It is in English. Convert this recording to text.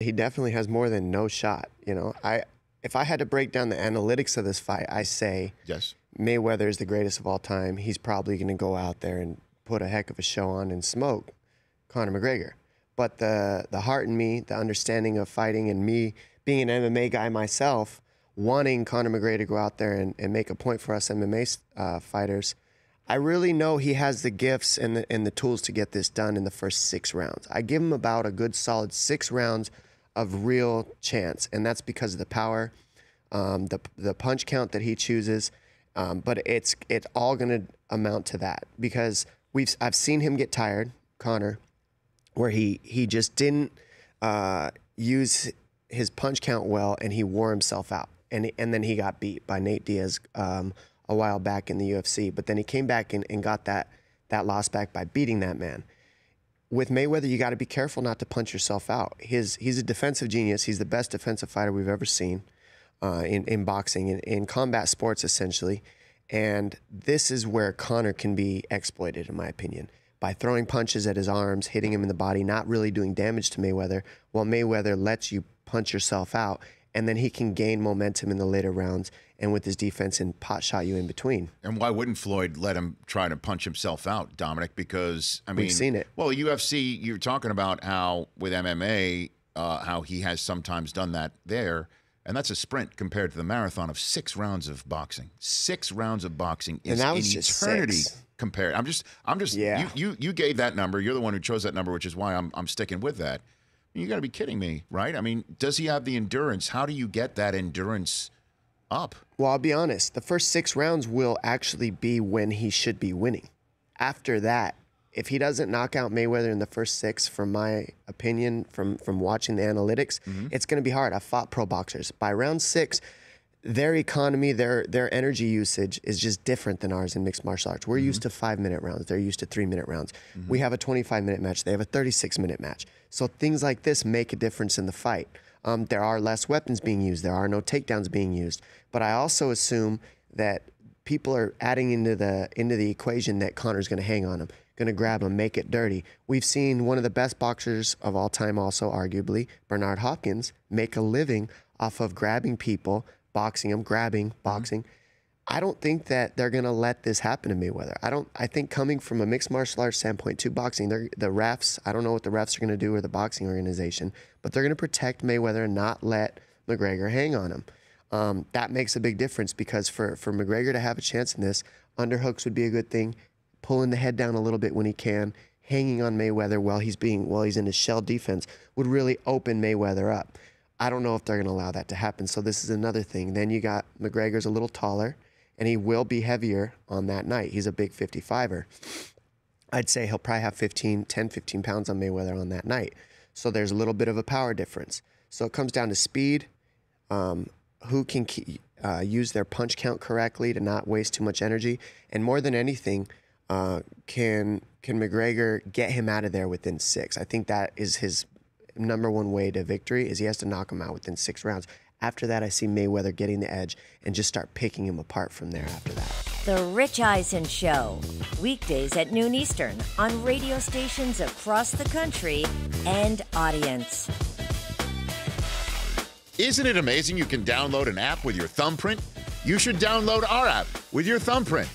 He definitely has more than no shot. You know, if I had to break down the analytics of this fight, I say yes, Mayweather is the greatest of all time. He's probably going to go out there and put a heck of a show on and smoke Conor McGregor. But the heart in me, the understanding of fighting, and me being an MMA guy myself, wanting Conor McGregor to go out there and make a point for us MMA fighters, I really know he has the gifts and the tools to get this done in the first 6 rounds. I give him about a good solid 6 rounds of real chance, and that's because of the power, the punch count that he chooses, but it's all going to amount to that because I've seen him get tired, Conor, where he just didn't use his punch count well, and he wore himself out, and then he got beat by Nate Diaz a while back in the UFC, but then he came back and got that loss back by beating that man. With Mayweather, you got to be careful not to punch yourself out. He's a defensive genius. He's the best defensive fighter we've ever seen in boxing, in combat sports, essentially. And this is where Conor can be exploited, in my opinion, by throwing punches at his arms, hitting him in the body, not really doing damage to Mayweather, while Mayweather lets you punch yourself out, and then he can gain momentum in the later rounds and with his defense and pot shot you in between. And why wouldn't Floyd let him try to punch himself out, Dominic? Because, I mean, we've seen it. Well, UFC, you're talking about how with MMA, how he has sometimes done that there, and that's a sprint compared to the marathon of 6 rounds of boxing. 6 rounds of boxing is an eternity. 6. Compared. I'm just. Yeah. You gave that number. You're the one who chose that number, which is why I'm sticking with that. You got to be kidding me, right? I mean, does he have the endurance? How do you get that endurance up? Well, I'll be honest. The first 6 rounds will actually be when he should be winning. After that, if he doesn't knock out Mayweather in the first 6, from my opinion, from watching the analytics, it's going to be hard. I've fought pro boxers. By round 6, their economy, their energy usage is just different than ours in mixed martial arts. We're used to 5-minute rounds. They're used to 3-minute rounds. We have a 25-minute match. They have a 36-minute match. So things like this make a difference in the fight. There are less weapons being used. There are no takedowns being used. But I also assume that people are adding into the equation that Conor's going to hang on him, going to grab him, make it dirty. We've seen one of the best boxers of all time also, arguably, Bernard Hopkins, make a living off of grabbing people, boxing them, grabbing, boxing. I don't think that they're going to let this happen to Mayweather. I think coming from a mixed martial arts standpoint to boxing, the refs, I don't know what the refs are going to do, or the boxing organization, but they're going to protect Mayweather and not let McGregor hang on him. That makes a big difference because for McGregor to have a chance in this, underhooks would be a good thing, pulling the head down a little bit when he can, hanging on Mayweather while he's in his shell defense would really open Mayweather up. I don't know if they're going to allow that to happen. So this is another thing. Then you got McGregor's a little taller, and he will be heavier on that night. He's a big 55er. I'd say he'll probably have 10, 15 pounds on Mayweather on that night. So there's a little bit of a power difference. So it comes down to speed, who can use their punch count correctly to not waste too much energy, and more than anything, can McGregor get him out of there within 6? I think that is his number one way to victory, is he has to knock him out within 6 rounds. After that, I see Mayweather getting the edge and just start picking him apart from there after that. The Rich Eisen Show, weekdays at noon Eastern on radio stations across the country and audience. Isn't it amazing you can download an app with your thumbprint? You should download our app with your thumbprint.